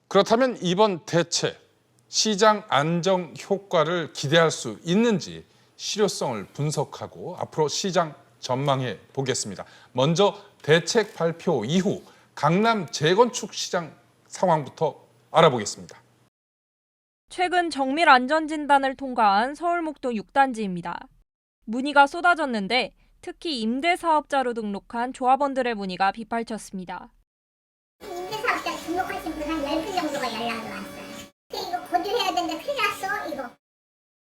그렇다면 이번 대책, 시장 안정 효과를 기대할 수 있는지 실효성을 분석하고 앞으로 시장 전망해 보겠습니다. 먼저 대책 발표 이후 강남 재건축 시장 상황부터 알아보겠습니다. 최근 정밀 안전진단을 통과한 서울목동 6단지입니다. 문의가 쏟아졌는데 특히 임대사업자로 등록한 조합원들의 문의가 빗발쳤습니다. 임대사업자 등록하신 분 한 10분 정도가 연락이 왔어요. 근데 이거 거주해야 된다, 큰일 났어, 이거.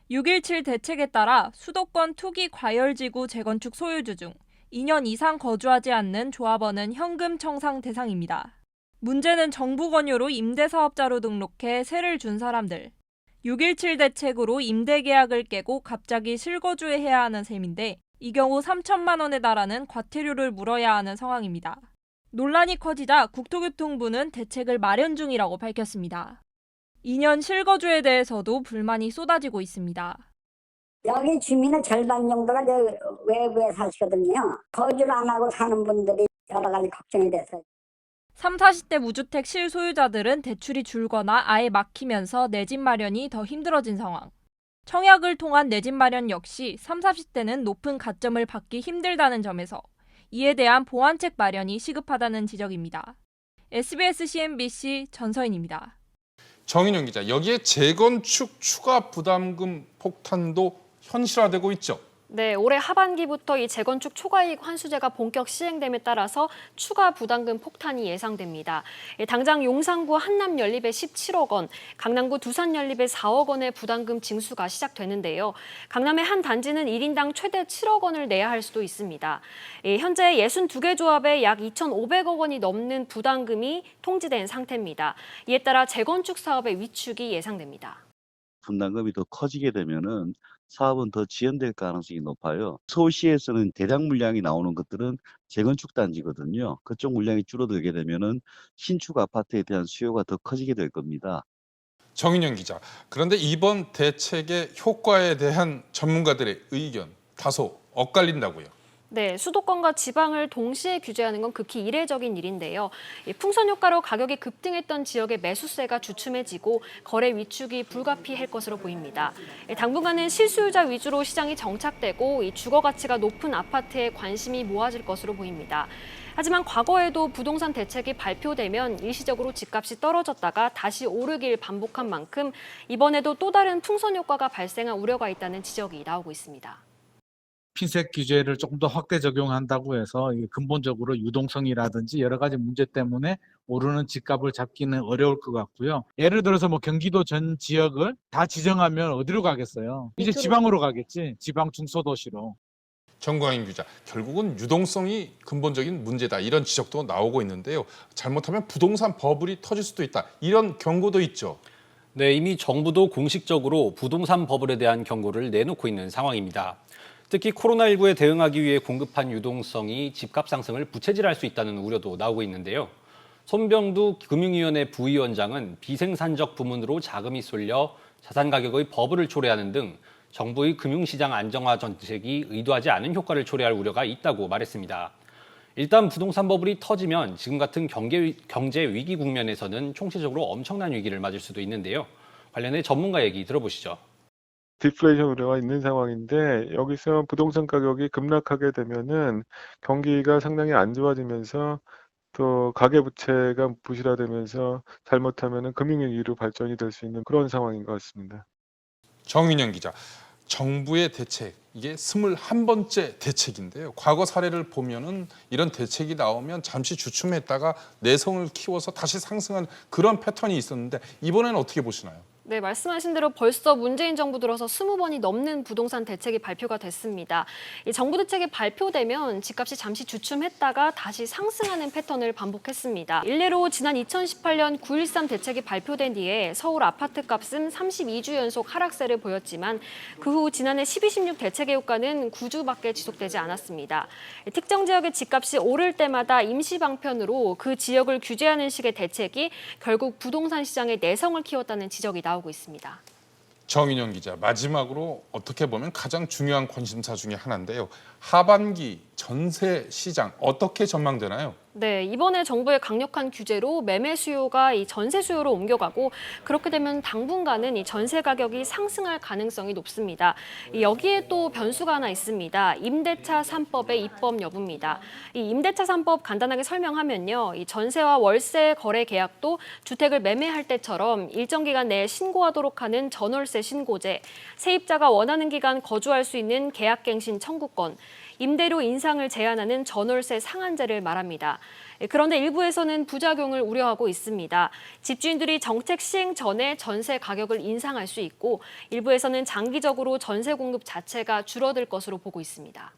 6.17 대책에 따라 수도권 투기 과열지구 재건축 소유주 중 2년 이상 거주하지 않는 조합원은 현금 청산 대상입니다. 문제는 정부 권유로 임대사업자로 등록해 세를 준 사람들. 6.17 대책으로 임대계약을 깨고 갑자기 실거주해야 하는 셈인데 이 경우 3천만 원에 달하는 과태료를 물어야 하는 상황입니다. 논란이 커지자 국토교통부는 대책을 마련 중이라고 밝혔습니다. 2년 실거주에 대해서도 불만이 쏟아지고 있습니다. 여기 주민의 절반 정도가 이제 외부에 사시거든요. 거주를 안 하고 사는 분들이 여러 가지 걱정이 돼서. 30, 40대 무주택 실소유자들은 대출이 줄거나 아예 막히면서 내 집 마련이 더 힘들어진 상황. 청약을 통한 내 집 마련 역시 30, 40대는 높은 가점을 받기 힘들다는 점에서 이에 대한 보완책 마련이 시급하다는 지적입니다. SBS CNBC 전서인입니다. 정인영 기자, 여기에 재건축 추가 부담금 폭탄도 현실화되고 있죠. 네, 올해 하반기부터 이 재건축 초과이익 환수제가 본격 시행됨에 따라서 추가 부담금 폭탄이 예상됩니다. 당장 용산구 한남연립에 17억 원, 강남구 두산연립에 4억 원의 부담금 징수가 시작되는데요. 강남의 한 단지는 1인당 최대 7억 원을 내야 할 수도 있습니다. 현재 62개 조합에 약 2,500억 원이 넘는 부담금이 통지된 상태입니다. 이에 따라 재건축 사업의 위축이 예상됩니다. 분담금이 더 커지게 되면은 사업은 더 지연될 가능성이 높아요. 서울시에서는 대량 물량이 나오는 것들은 재건축 단지거든요. 그쪽 물량이 줄어들게 되면은 신축 아파트에 대한 수요가 더 커지게 될 겁니다. 정인영 기자, 그런데 이번 대책의 효과에 대한 전문가들의 의견 다소 엇갈린다고요. 네, 수도권과 지방을 동시에 규제하는 건 극히 이례적인 일인데요. 풍선 효과로 가격이 급등했던 지역의 매수세가 주춤해지고 거래 위축이 불가피할 것으로 보입니다. 당분간은 실소유자 위주로 시장이 정착되고 이 주거 가치가 높은 아파트에 관심이 모아질 것으로 보입니다. 하지만 과거에도 부동산 대책이 발표되면 일시적으로 집값이 떨어졌다가 다시 오르길 반복한 만큼 이번에도 또 다른 풍선 효과가 발생할 우려가 있다는 지적이 나오고 있습니다. 핀셋 규제를 조금 더 확대 적용한다고 해서 근본적으로 유동성이라든지 여러 가지 문제 때문에 오르는 집값을 잡기는 어려울 것 같고요. 예를 들어서 뭐 경기도 전 지역을 다 지정하면 어디로 가겠어요? 이제 지방으로 가겠지. 지방 중소도시로. 정광인 기자, 결국은 유동성이 근본적인 문제다, 이런 지적도 나오고 있는데요. 잘못하면 부동산 버블이 터질 수도 있다, 이런 경고도 있죠. 네, 이미 정부도 공식적으로 부동산 버블에 대한 경고를 내놓고 있는 상황입니다. 특히 코로나19에 대응하기 위해 공급한 유동성이 집값 상승을 부채질할 수 있다는 우려도 나오고 있는데요. 손병두 금융위원회 부위원장은 비생산적 부문으로 자금이 쏠려 자산 가격의 버블을 초래하는 등 정부의 금융시장 안정화 정책이 의도하지 않은 효과를 초래할 우려가 있다고 말했습니다. 일단 부동산 버블이 터지면 지금 같은 경제 위기 국면에서는 총체적으로 엄청난 위기를 맞을 수도 있는데요. 관련해 전문가 얘기 들어보시죠. 디플레이션 우려가 있는 상황인데 여기서 부동산 가격이 급락하게 되면은 경기가 상당히 안 좋아지면서 또 가계부채가 부실화되면서 잘못하면은 금융위기로 발전이 될 수 있는 그런 상황인 것 같습니다. 정인영 기자, 정부의 대책, 이게 21번째 대책인데요. 과거 사례를 보면은 이런 대책이 나오면 잠시 주춤했다가 내성을 키워서 다시 상승하는 그런 패턴이 있었는데 이번에는 어떻게 보시나요? 네, 말씀하신 대로 벌써 문재인 정부 들어서 20번이 넘는 부동산 대책이 발표가 됐습니다. 이 정부 대책이 발표되면 집값이 잠시 주춤했다가 다시 상승하는 패턴을 반복했습니다. 일례로 지난 2018년 9.13 대책이 발표된 뒤에 서울 아파트 값은 32주 연속 하락세를 보였지만 그 후 지난해 12, 16 대책의 효과는 9주밖에 지속되지 않았습니다. 특정 지역의 집값이 오를 때마다 임시 방편으로 그 지역을 규제하는 식의 대책이 결국 부동산 시장의 내성을 키웠다는 지적이 나오고 있습니다. 정인영 기자, 마지막으로 어떻게 보면 가장 중요한 관심사 중에 하나인데요. 하반기 전세 시장 어떻게 전망되나요? 네, 이번에 정부의 강력한 규제로 매매 수요가 이 전세 수요로 옮겨가고 그렇게 되면 당분간은 이 전세 가격이 상승할 가능성이 높습니다. 여기에 또 변수가 하나 있습니다. 임대차 3법의 입법 여부입니다. 이 임대차 3법 간단하게 설명하면요. 이 전세와 월세 거래 계약도 주택을 매매할 때처럼 일정 기간 내에 신고하도록 하는 전월세 신고제, 세입자가 원하는 기간 거주할 수 있는 계약갱신 청구권, 임대료 인상을 제한하는 전월세 상한제를 말합니다. 그런데 일부에서는 부작용을 우려하고 있습니다. 집주인들이 정책 시행 전에 전세 가격을 인상할 수 있고 일부에서는 장기적으로 전세 공급 자체가 줄어들 것으로 보고 있습니다.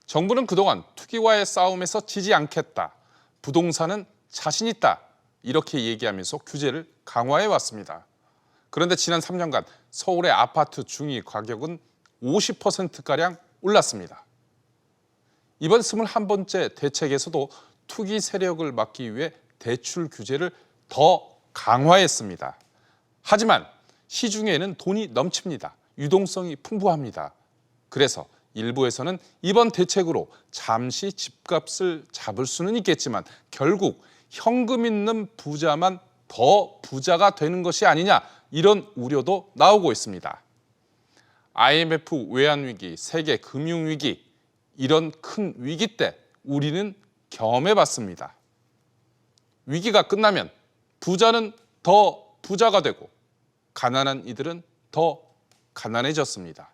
정부는 그동안 투기와의 싸움에서 지지 않겠다. 부동산은 자신 있다. 이렇게 얘기하면서 규제를 강화해 왔습니다. 그런데 지난 3년간 서울의 아파트 중위 가격은 50%가량 올랐습니다. 이번 21번째 대책에서도 투기 세력을 막기 위해 대출 규제를 더 강화했습니다. 하지만 시중에는 돈이 넘칩니다. 유동성이 풍부합니다. 그래서 일부에서는 이번 대책으로 잠시 집값을 잡을 수는 있겠지만 결국 현금 있는 부자만 더 부자가 되는 것이 아니냐 이런 우려도 나오고 있습니다. IMF 외환위기, 세계 금융위기 이런 큰 위기 때 우리는 경험해봤습니다. 위기가 끝나면 부자는 더 부자가 되고 가난한 이들은 더 가난해졌습니다.